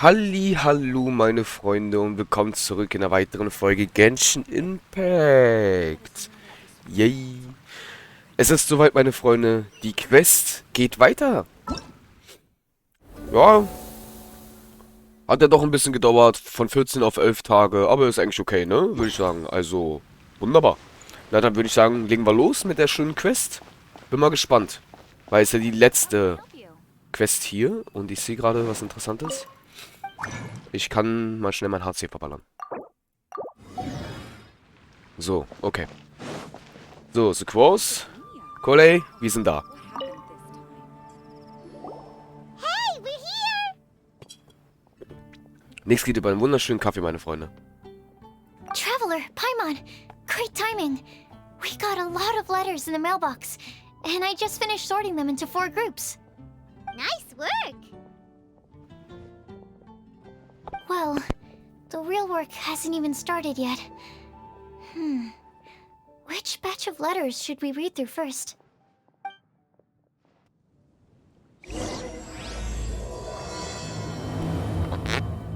Hallo meine Freunde und willkommen zurück in einer weiteren Folge Genshin Impact. Yay. Es ist soweit, meine Freunde. Die Quest geht weiter. Ja, hat ja doch ein bisschen gedauert, von 14 auf 11 Tage, aber ist eigentlich okay, ne? Würde ich sagen. Also, wunderbar. Na, dann würde ich sagen, legen wir los mit der schönen Quest. Bin mal gespannt, weil es ja die letzte Quest hier und ich sehe gerade was Interessantes. Ich kann mal schnell mein HC verballern. So, okay. So, Sequoia, Coley, wir sind da. Hey, we're here! Nichts geht über einen wunderschönen Kaffee, meine Freunde. Traveler, Paimon, great timing. We got a lot of letters in the mailbox, and I just finished sorting them into 4 groups. Nice work! Well, the real work hasn't even started yet. Which batch of letters should we read through first?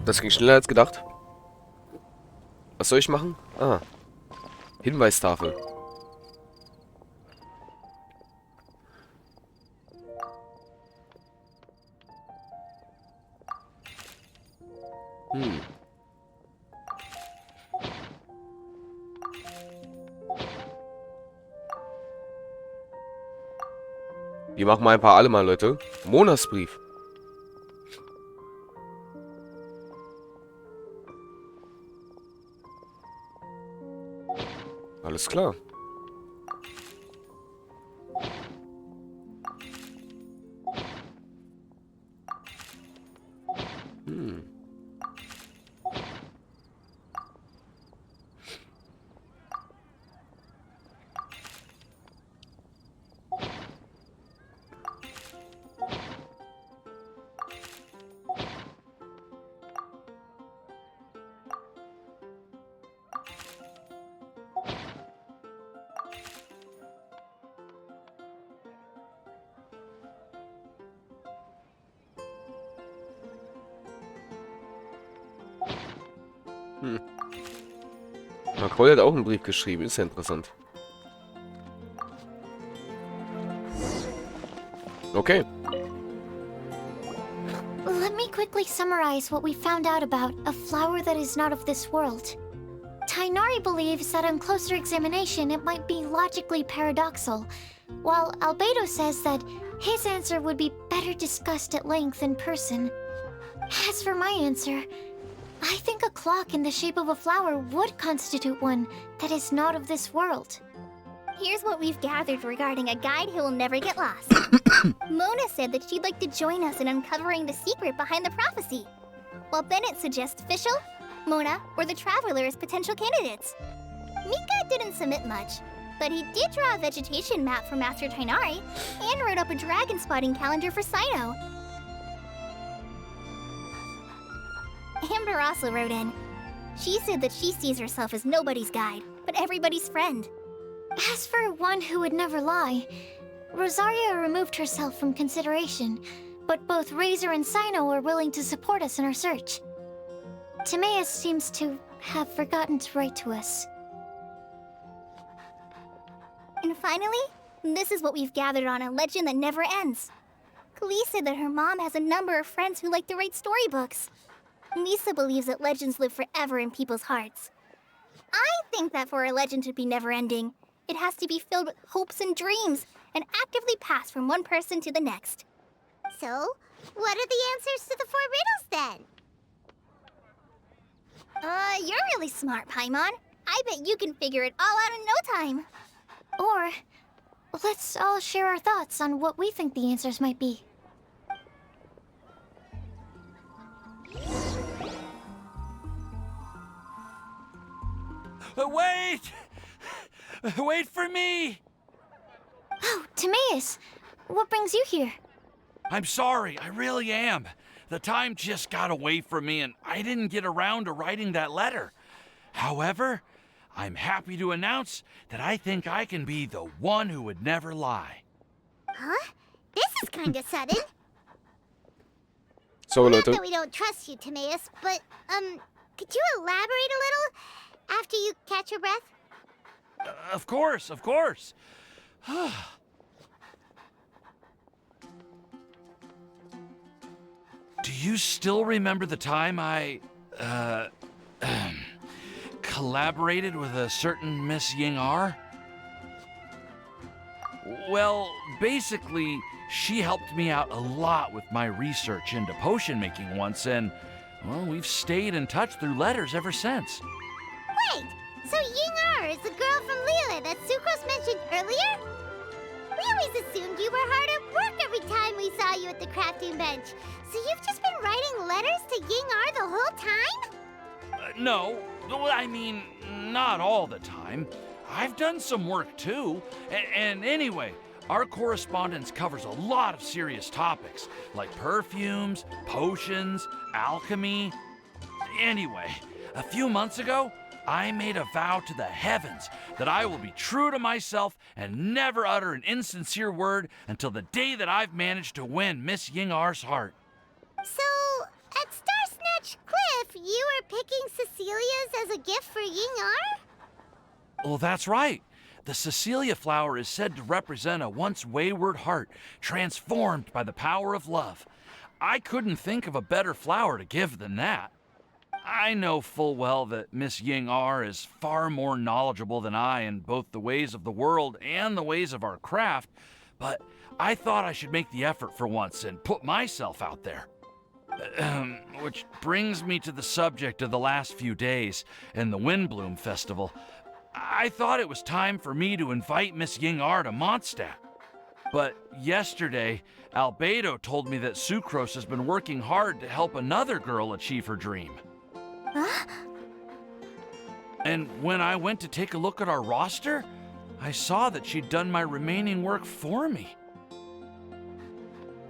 Das ging schneller als gedacht. Was soll ich machen? Ah. Hinweistafel. Wir machen mal ein paar alle mal, Leute. Monatsbrief. Alles klar. Macaulay hat auch einen Brief geschrieben. Ist ja interessant. Okay. Let me quickly summarize what we found out about a flower that is not of this world. Tainari believes that on closer examination it might be logically paradoxal, while Albedo says that his answer would be better discussed at length in person. As for my answer, I think a clock in the shape of a flower would constitute one that is not of this world. Here's what we've gathered regarding a guide who will never get lost. Mona said that she'd like to join us in uncovering the secret behind the prophecy, while Bennett suggests Fischl, Mona, or the Traveler as potential candidates. Mika didn't submit much, but he did draw a vegetation map for Master Tainari and wrote up a dragon spotting calendar for Sino. Amber also wrote in. She said that she sees herself as nobody's guide, but everybody's friend. As for one who would never lie, Rosaria removed herself from consideration, but both Razor and Sino are willing to support us in our search. Timaeus seems to have forgotten to write to us. And finally, this is what we've gathered on a legend that never ends. Klee said that her mom has a number of friends who like to write storybooks. Lisa believes that legends live forever in people's hearts. I think that for a legend to be never-ending, it has to be filled with hopes and dreams and actively pass from one person to the next. So, what are the answers to the 4 riddles then? You're really smart, Paimon. I bet you can figure it all out in no time. Or, let's all share our thoughts on what we think the answers might be. Wait! Wait for me! Oh, Timaeus! What brings you here? I'm sorry, I really am. The time just got away from me and I didn't get around to writing that letter. However, I'm happy to announce that I think I can be the one who would never lie. Huh? This is kinda sudden. So, Not Leute. that we don't trust you, Timaeus, but, could you elaborate a little after you catch your breath? Of course, of course. Do you still remember the time I, collaborated with a certain Miss Ying-ar? Well, basically, she helped me out a lot with my research into potion making once, and, well, we've stayed in touch through letters ever since. Wait, so Ying-ar is the girl from Liyue that Sucrose mentioned earlier? We always assumed you were hard at work every time we saw you at the crafting bench. So you've just been writing letters to Ying-ar the whole time? No, I mean, not all the time. I've done some work too. And anyway, our correspondence covers a lot of serious topics, like perfumes, potions, alchemy. Anyway, a few months ago, I made a vow to the heavens that I will be true to myself and never utter an insincere word until the day that I've managed to win Miss Ying-ar's heart. So, at Star Snatch Cliff, you were picking Cecilia's as a gift for Ying-ar? Well, that's right. The Cecilia flower is said to represent a once wayward heart transformed by the power of love. I couldn't think of a better flower to give than that. I know full well that Miss Ying-ar is far more knowledgeable than I in both the ways of the world and the ways of our craft, but I thought I should make the effort for once and put myself out there. Which brings me to the subject of the last few days and the Windbloom Festival. I thought it was time for me to invite Miss Ying-ar to Mondstadt. But yesterday, Albedo told me that Sucrose has been working hard to help another girl achieve her dream. Huh? And when I went to take a look at our roster, I saw that she'd done my remaining work for me.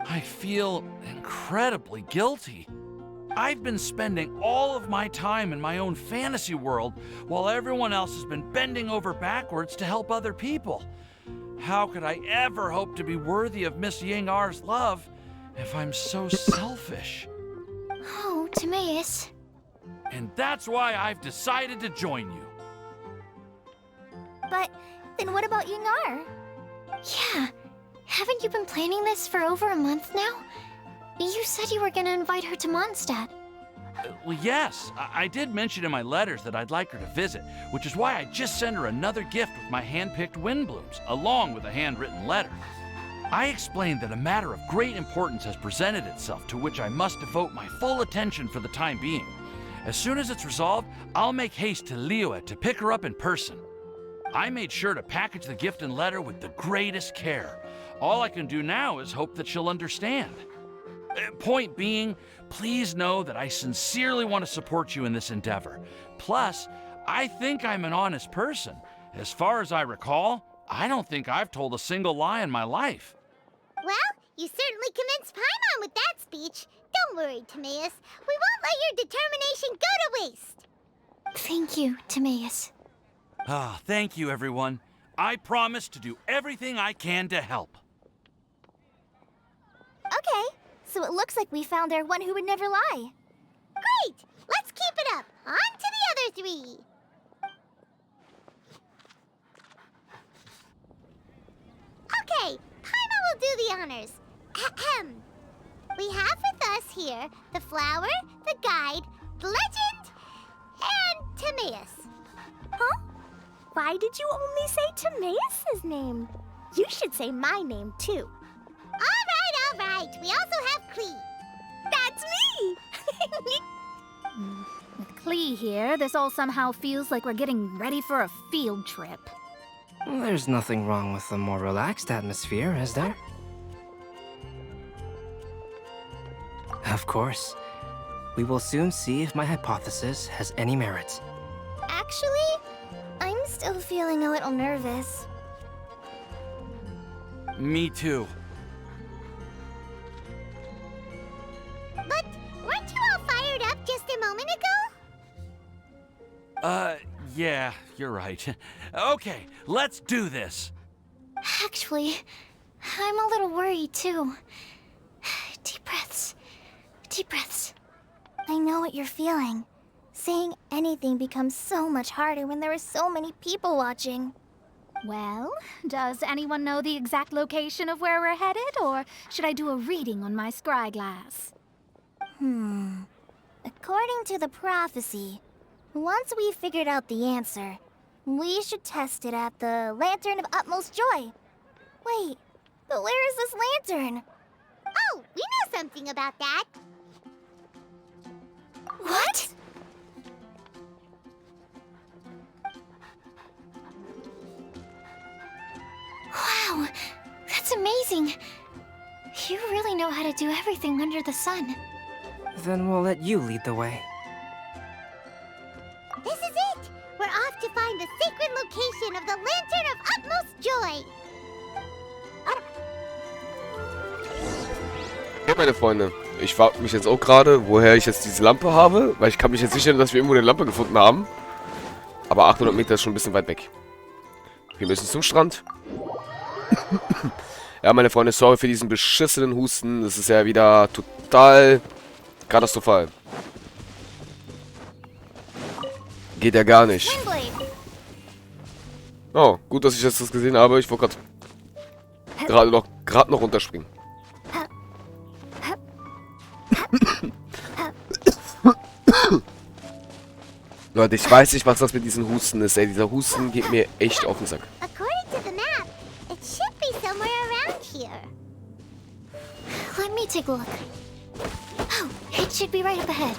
I feel incredibly guilty. I've been spending all of my time in my own fantasy world while everyone else has been bending over backwards to help other people. How could I ever hope to be worthy of Miss Ying-ar's love if I'm so selfish? Oh, Timaeus. And that's why I've decided to join you. But then what about Ying-ar? Yeah. Haven't you been planning this for over a month now? You said you were gonna invite her to Mondstadt. Well, yes, I did mention in my letters that I'd like her to visit, which is why I just sent her another gift with my hand-picked Windblooms, along with a handwritten letter. I explained that a matter of great importance has presented itself to which I must devote my full attention for the time being. As soon as it's resolved, I'll make haste to Liyue to pick her up in person. I made sure to package the gift and letter with the greatest care. All I can do now is hope that she'll understand. Point being, please know that I sincerely want to support you in this endeavor. Plus, I think I'm an honest person. As far as I recall, I don't think I've told a single lie in my life. Well, you certainly convinced Paimon with that speech. Don't worry, Timaeus. We won't let your determination go to waste. Thank you, Timaeus. Ah, thank you, everyone. I promise to do everything I can to help. Okay, so it looks like we found our one who would never lie. Great! Let's keep it up. On to the other three. Okay, Paimon will do the honors. Ahem. We have with us here the flower, the guide, the legend, and Timaeus. Huh? Why did you only say Timaeus' name? You should say my name, too. All right. We also have Klee. That's me! With Klee here, this all somehow feels like we're getting ready for a field trip. There's nothing wrong with a more relaxed atmosphere, is there? Of course. We will soon see if my hypothesis has any merit. Actually, I'm still feeling a little nervous. Me too. But weren't you all fired up just a moment ago? Yeah, you're right. Okay, let's do this. Actually, I'm a little worried too. Deep breaths. Deep breaths. I know what you're feeling. Saying anything becomes so much harder when there are so many people watching. Well, does anyone know the exact location of where we're headed, or should I do a reading on my scry glass? According to the prophecy, once we've figured out the answer, we should test it at the Lantern of Utmost Joy. Wait, but where is this lantern? Oh, we know something about that. What? Wow, that's amazing. You really know how to do everything under the sun. Then we'll let you lead the way. This is it! We're off to find the sacred location of the Lantern of Utmost Joy. Okay, meine Freunde. Ich frage mich jetzt auch gerade, woher ich jetzt diese Lampe habe. Weil ich kann mich jetzt sicher sein, dass wir irgendwo eine Lampe gefunden haben. Aber 800 Meter ist schon ein bisschen weit weg. Wir müssen zum Strand. Ja, meine Freunde, sorry für diesen beschissenen Husten. Das ist ja wieder total katastrophal. Geht ja gar nicht. Oh, gut, dass ich jetzt das gesehen habe. Ich wollte gerade noch runterspringen. Leute, ich weiß nicht, was das mit diesem Husten ist, ey. Dieser Husten geht mir echt auf den Sack. According to the map, it should be somewhere around here. Let me take a look. Oh, it should be right up ahead.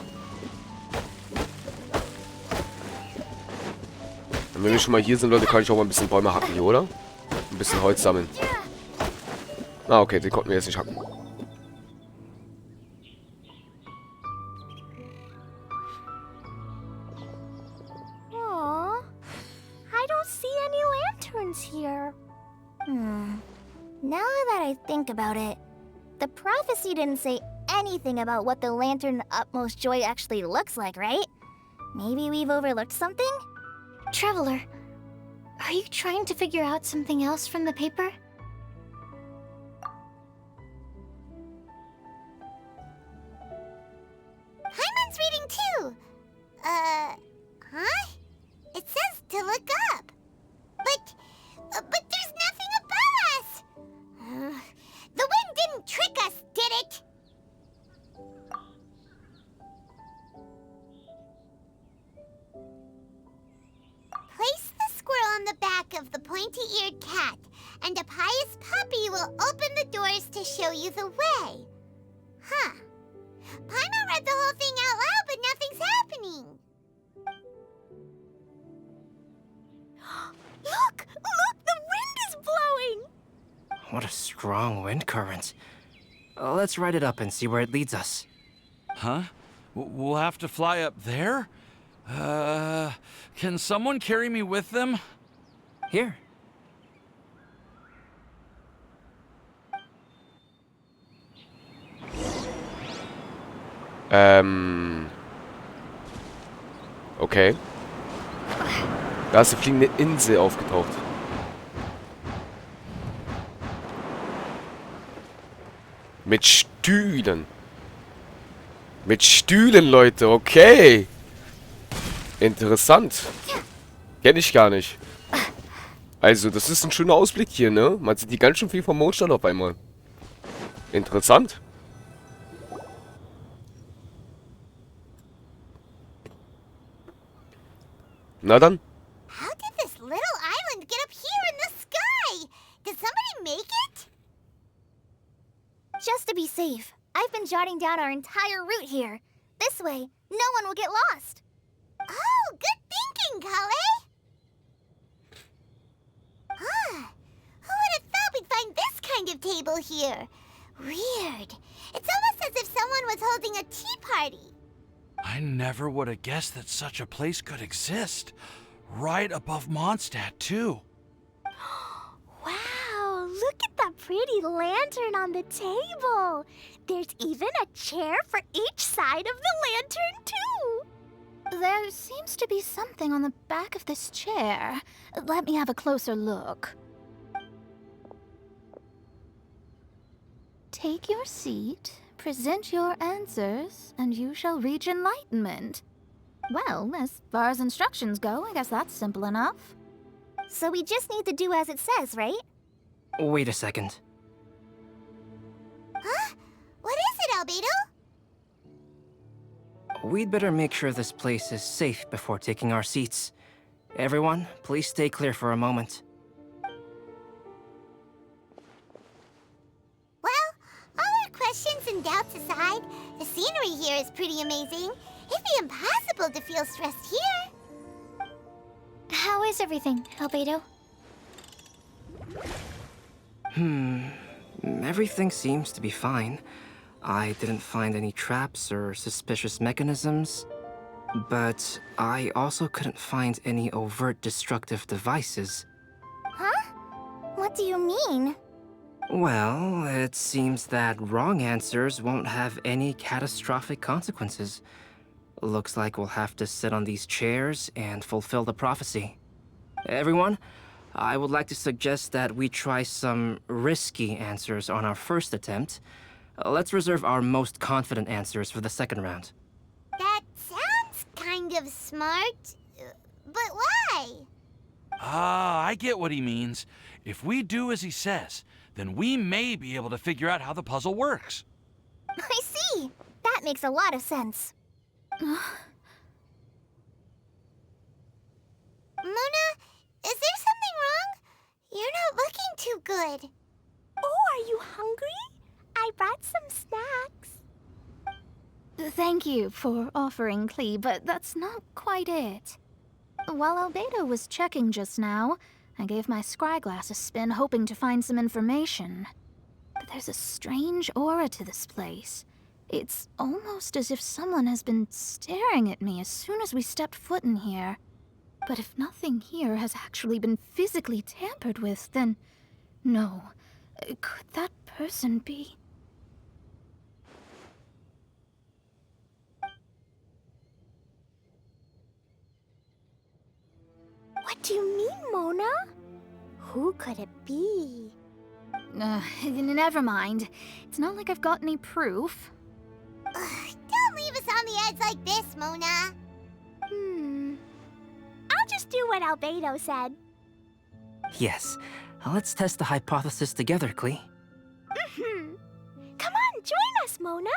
Und wenn wir schon mal hier sind, Leute, kann ich auch mal ein bisschen Bäume hacken hier, oder? Ein bisschen Holz sammeln. Ah, okay, den konnten wir jetzt nicht hacken. Aww, I don't see any lanterns here. Now that I think about it, the prophecy didn't say anything about what the Lantern of Utmost Joy actually looks like, right? Maybe we've overlooked something? Traveler, are you trying to figure out something else from the paper? Paimon's reading too. Huh? It says to look up. But there's nothing above us. The wind didn't trick us, did it? Place the squirrel on the back of the pointy-eared cat, and a pious puppy will open the doors to show you the way. Huh. Paimon read the whole thing out loud, but nothing's happening. Look! Look! The wind is blowing! What a strong wind current. Let's ride it up and see where it leads us. Huh? We'll have to fly up there? Can someone carry me with them? Here. Okay. Da ist eine fliegende Insel aufgetaucht. Mit Stühlen. Mit Stühlen, Leute. Okay. Interessant. Kenne ich gar nicht. Also, das ist ein schöner Ausblick hier, ne? Man sieht die ganz schön viel vom Mondstand auf einmal. Interessant. Na dann. How did this little island get up here in the sky? Did somebody make it? Just to be safe, I've been jotting down our entire route here. This way, no one will get lost. Oh, good thinking, Kale. Huh. Who would have thought we'd find this kind of table here? Weird. It's almost as if someone was holding a tea party. I never would have guessed that such a place could exist. Right above Mondstadt, too. Wow, look at that pretty lantern on the table. There's even a chair for each side of the lantern, too. There seems to be something on the back of this chair. Let me have a closer look. Take your seat Present your answers, and you shall reach enlightenment. Well, as far as instructions go, I guess that's simple enough. So we just need to do as it says, right? Wait a second. Huh? What is it, Albedo? We'd better make sure this place is safe before taking our seats. Everyone, please stay clear for a moment. Well, all our questions and doubts aside, the scenery here is pretty amazing. It'd be impossible to feel stressed here. How is everything, Albedo? Everything seems to be fine. I didn't find any traps or suspicious mechanisms, but I also couldn't find any overt destructive devices. Huh? What do you mean? Well, it seems that wrong answers won't have any catastrophic consequences. Looks like we'll have to sit on these chairs and fulfill the prophecy. Everyone, I would like to suggest that we try some risky answers on our first attempt. Let's reserve our most confident answers for the second round. That sounds kind of smart. But why? Ah, I get what he means. If we do as he says, then we may be able to figure out how the puzzle works. I see. That makes a lot of sense. Mona, is there something wrong? You're not looking too good. Oh, are you hungry? I brought some snacks. Thank you for offering, Klee, but that's not quite it. While Albedo was checking just now, I gave my scryglass a spin hoping to find some information. But there's a strange aura to this place. It's almost as if someone has been staring at me as soon as we stepped foot in here. But if nothing here has actually been physically tampered with, then no. Could that person be? What do you mean, Mona? Who could it be? Never mind. It's not like I've got any proof. Don't leave us on the edge like this, Mona. I'll just do what Albedo said. Yes, let's test the hypothesis together, Klee. Come on, join us, Mona.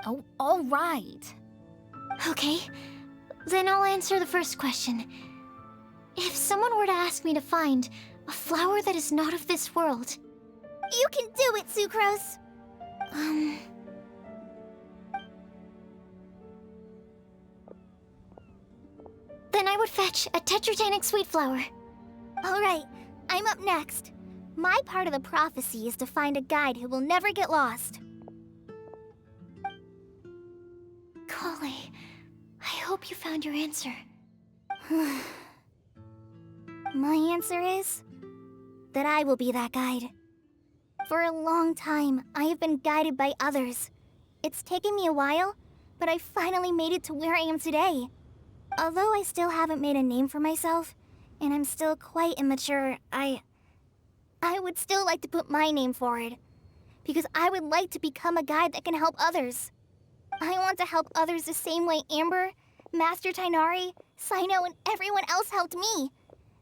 Oh, all right. Okay, then I'll answer the first question. If someone were to ask me to find a flower that is not of this world, You can do it, Sucrose. Then I would fetch a tetratanic sweet flower. All right, I'm up next. My part of the prophecy is to find a guide who will never get lost. Kale, I hope you found your answer. My answer is that I will be that guide. For a long time, I have been guided by others. It's taken me a while, but I finally made it to where I am today. Although I still haven't made a name for myself, and I'm still quite immature, I would still like to put my name forward. Because I would like to become a guide that can help others. I want to help others the same way Amber, Master Tighnari, Cyno, and everyone else helped me.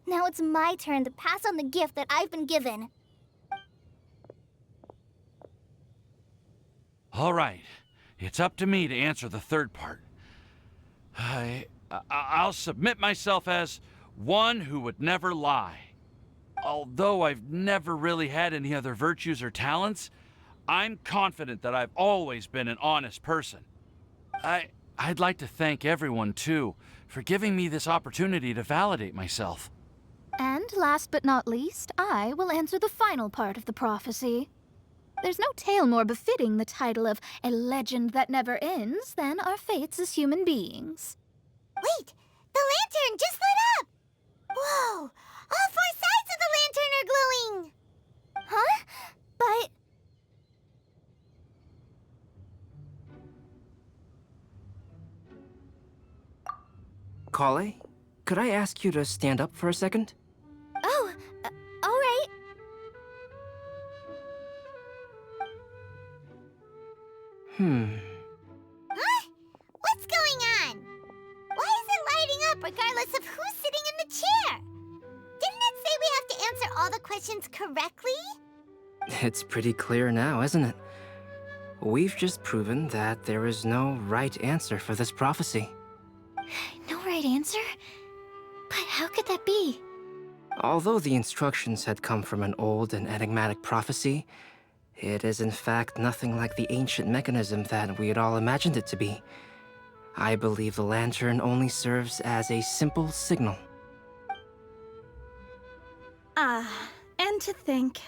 Now it's my turn to pass on the gift that I've been given. All right, it's up to me to answer the third part. I'll submit myself as one who would never lie. Although I've never really had any other virtues or talents, I'm confident that I've always been an honest person. I'd like to thank everyone, too, for giving me this opportunity to validate myself. And last but not least, I will answer the final part of the prophecy. There's no tale more befitting the title of a legend that never ends than our fates as human beings. Wait, the lantern just lit up! Whoa, all four sides of the lantern are glowing! Huh? But... Kale, could I ask you to stand up for a second? Oh, all right. up regardless of who's sitting in the chair. Didn't it say we have to answer all the questions correctly? It's pretty clear now, isn't it? We've just proven that there is no right answer for this prophecy. No right answer? But how could that be? Although the instructions had come from an old and enigmatic prophecy, it is in fact nothing like the ancient mechanism that we had all imagined it to be. I believe the lantern only serves as a simple signal. And to think,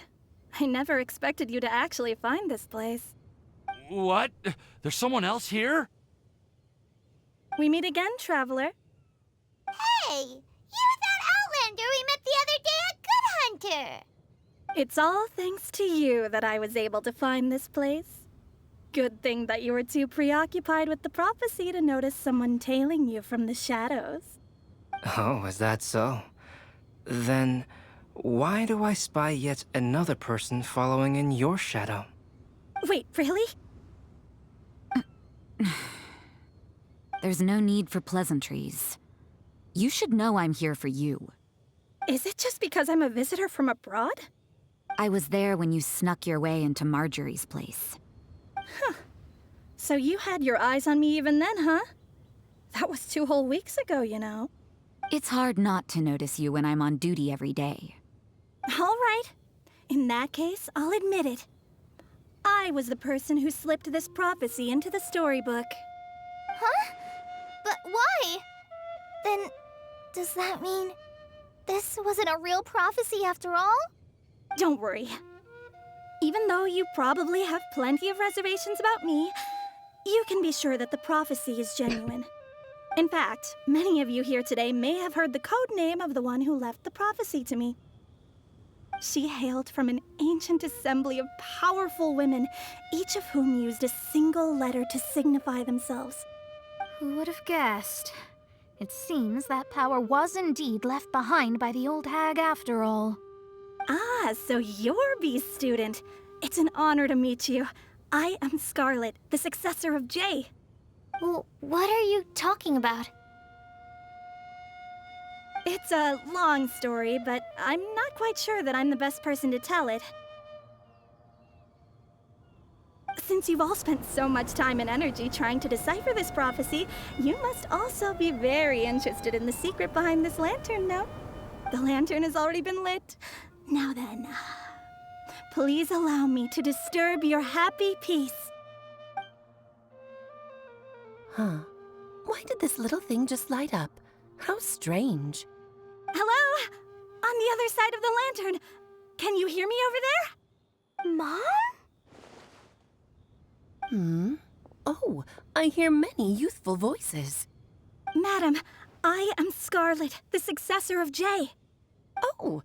I never expected you to actually find this place. What? There's someone else here? We meet again, traveler. Hey, you're that Outlander we met the other day at Good Hunter. It's all thanks to you that I was able to find this place. Good thing that you were too preoccupied with the prophecy to notice someone tailing you from the shadows. Oh, is that so? Then, why do I spy yet another person following in your shadow? Wait, really? There's no need for pleasantries. You should know I'm here for you. Is it just because I'm a visitor from abroad? I was there when you snuck your way into Marjorie's place. So you had your eyes on me even then, huh? That was 2 whole weeks ago, you know. It's hard not to notice you when I'm on duty every day. All right. In that case, I'll admit it. I was the person who slipped this prophecy into the storybook. Huh? But why? Then, does that mean this wasn't a real prophecy after all? Don't worry. Even though you probably have plenty of reservations about me, you can be sure that the prophecy is genuine. In fact, many of you here today may have heard the code name of the one who left the prophecy to me. She hailed from an ancient assembly of powerful women, each of whom used a single letter to signify themselves. Who would have guessed? It seems that power was indeed left behind by the old hag after all. Ah, so you're B's student. It's an honor to meet you. I am Scarlet, the successor of Jay. Well, what are you talking about? It's a long story, but I'm not quite sure that I'm the best person to tell it. Since you've all spent so much time and energy trying to decipher this prophecy, you must also be very interested in the secret behind this lantern, no? The lantern has already been lit. Now then, please allow me to disturb your happy peace. Huh. Why did this little thing just light up? How strange. Hello? On the other side of the lantern. Can you hear me over there? Mom? Oh, I hear many youthful voices. Madam, I am Scarlet, the successor of Jay. Oh,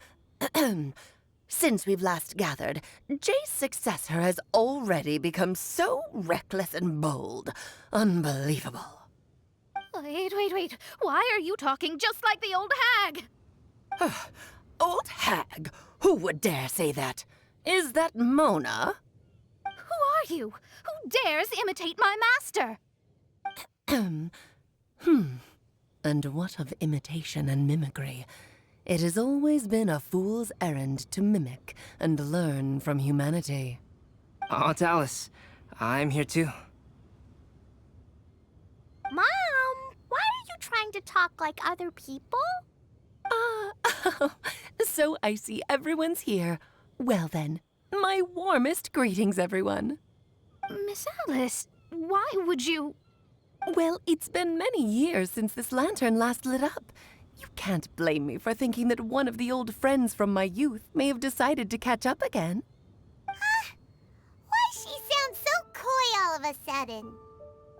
since we've last gathered, Jay's successor has already become so reckless and bold. Unbelievable. Wait. Why are you talking just like the old hag? Old hag? Who would dare say that? Is that Mona? Who are you? Who dares imitate my master? And what of imitation and mimicry? It has always been a fool's errand to mimic and learn from humanity. Aunt Alice, I'm here too. Mom, why are you trying to talk like other people? So I see everyone's here. Well then, my warmest greetings, everyone. Miss Alice, why would you... Well, it's been many years since this lantern last lit up. You can't blame me for thinking that one of the old friends from my youth may have decided to catch up again. Why she sounds so coy all of a sudden?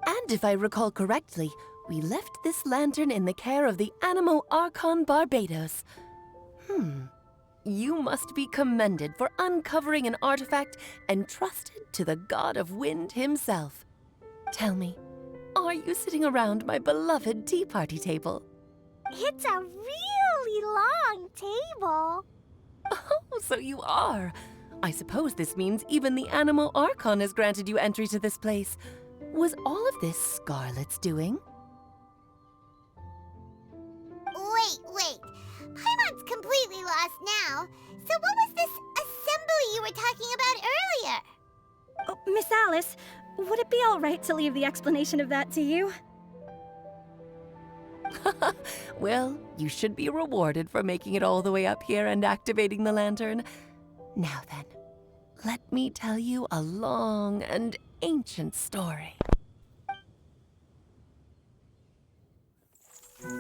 And if I recall correctly, we left this lantern in the care of the Animo Archon Barbados. You must be commended for uncovering an artifact entrusted to the god of wind himself. Tell me, are you sitting around my beloved tea party table? It's a really long table. Oh, so you are. I suppose this means even the Animo Archon has granted you entry to this place. Was all of this Scarlet's doing? completely lost now. So what was this assembly you were talking about earlier? Oh, Miss Alice, would it be all right to leave the explanation of that to you? Well, you should be rewarded for making it all the way up here and activating the lantern. Now then, let me tell you a long and ancient story.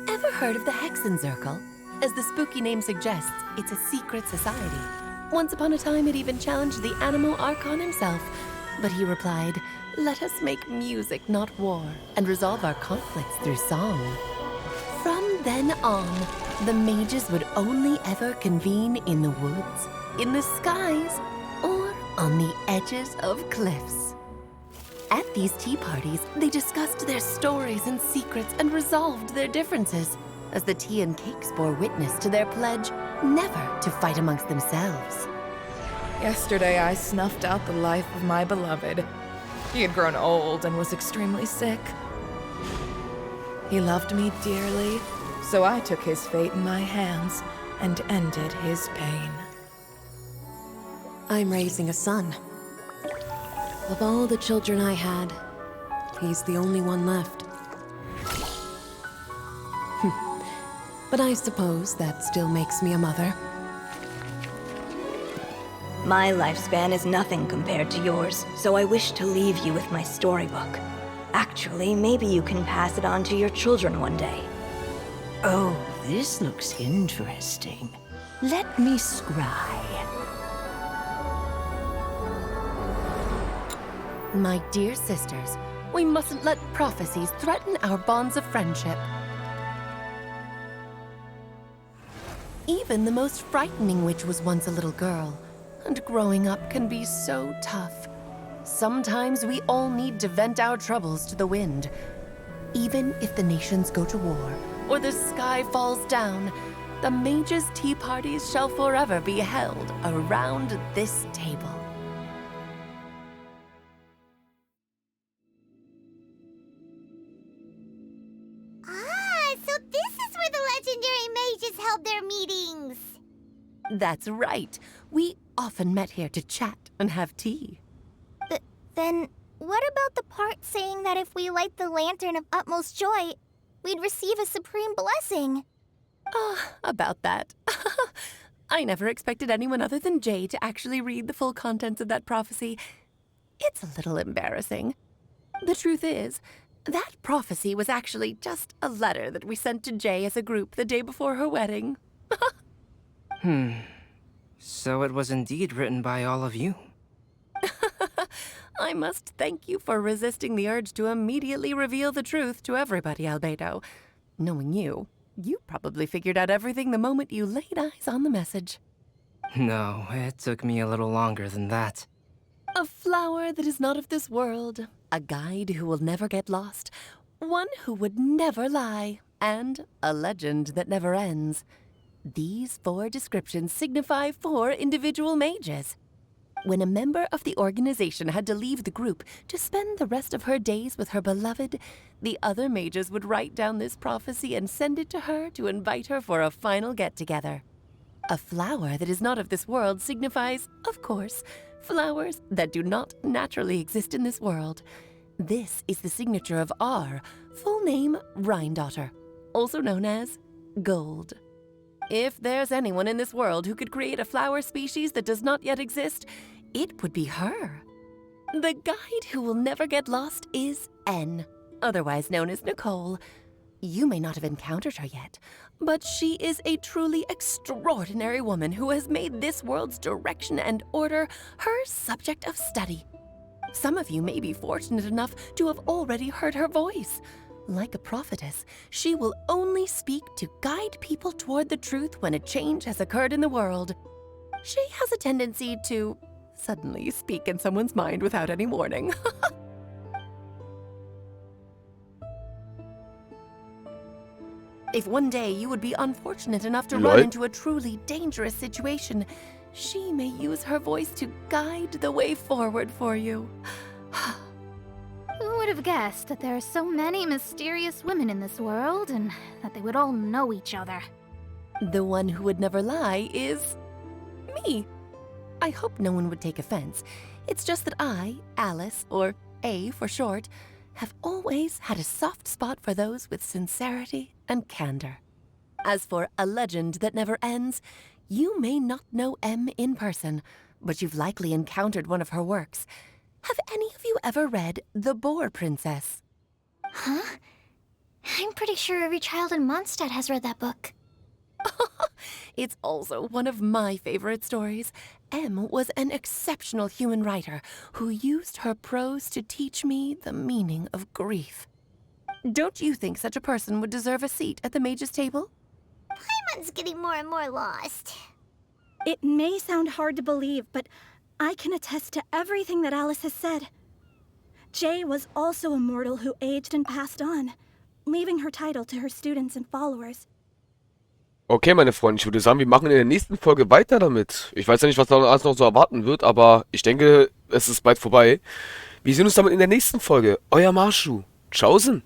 Ever heard of the Hexenzirkel? As the spooky name suggests, it's a secret society. Once upon a time, it even challenged the Animal Archon himself. But he replied, "Let us make music, not war, and resolve our conflicts through song." From then on, the mages would only ever convene in the woods, in the skies, or on the edges of cliffs. At these tea parties, they discussed their stories and secrets and resolved their differences, as the tea and cakes bore witness to their pledge never to fight amongst themselves. Yesterday, I snuffed out the life of my beloved. He had grown old and was extremely sick. He loved me dearly, so I took his fate in my hands and ended his pain. I'm raising a son. Of all the children I had, he's the only one left. But I suppose that still makes me a mother. My lifespan is nothing compared to yours, so I wish to leave you with my storybook. Actually, maybe you can pass it on to your children one day. Oh, this looks interesting. Let me scry. My dear sisters, we mustn't let prophecies threaten our bonds of friendship. Even the most frightening witch was once a little girl, and growing up can be so tough. Sometimes we all need to vent our troubles to the wind. Even if the nations go to war, or the sky falls down, the mages' tea parties shall forever be held around this table. So this is where the legendary mages held their meetings. That's right. We often met here to chat and have tea. Then, what about the part saying that if we light the lantern of utmost joy, we'd receive a supreme blessing? About that. I never expected anyone other than Jay to actually read the full contents of that prophecy. It's a little embarrassing. The truth is, that prophecy was actually just a letter that we sent to Jay as a group the day before her wedding. So it was indeed written by all of you. I must thank you for resisting the urge to immediately reveal the truth to everybody, Albedo. Knowing you, you probably figured out everything the moment you laid eyes on the message. No, it took me a little longer than that. A flower that is not of this world, a guide who will never get lost, one who would never lie, and a legend that never ends. These 4 descriptions signify 4 individual mages. When a member of the organization had to leave the group to spend the rest of her days with her beloved, the other mages would write down this prophecy and send it to her to invite her for a final get-together. A flower that is not of this world signifies, of course, flowers that do not naturally exist in this world. This is the signature of our full name, Rhindaughter, also known as Gold. If there's anyone in this world who could create a flower species that does not yet exist, it would be her. The guide who will never get lost is N, otherwise known as Nicole. You may not have encountered her yet, but she is a truly extraordinary woman who has made this world's direction and order her subject of study. Some of you may be fortunate enough to have already heard her voice. Like a prophetess, she will only speak to guide people toward the truth when a change has occurred in the world. She has a tendency to suddenly speak in someone's mind without any warning. If one day you would be unfortunate enough to run into a truly dangerous situation, she may use her voice to guide the way forward for you. Who would have guessed that there are so many mysterious women in this world, and that they would all know each other? The one who would never lie is me. I hope no one would take offense. It's just that I, Alice, or A for short, have always had a soft spot for those with sincerity and candor. As for A Legend That Never Ends, you may not know M in person, but you've likely encountered one of her works. Have any of you ever read The Boar Princess? Huh? I'm pretty sure every child in Mondstadt has read that book. It's also one of my favorite stories. M was an exceptional human writer who used her prose to teach me the meaning of grief. Don't you think such a person would deserve a seat at the mage's table? Paimon's getting more and more lost. It may sound hard to believe, but I can attest to everything that Alice has said. Jay was also a mortal who aged and passed on, leaving her title to her students and followers. Okay, meine Freunde, ich würde sagen, wir machen in der nächsten Folge weiter damit. Ich weiß ja nicht, was da alles noch so erwarten wird, aber ich denke, es ist bald vorbei. Wir sehen uns damit in der nächsten Folge. Euer Marschu. Tschaußen.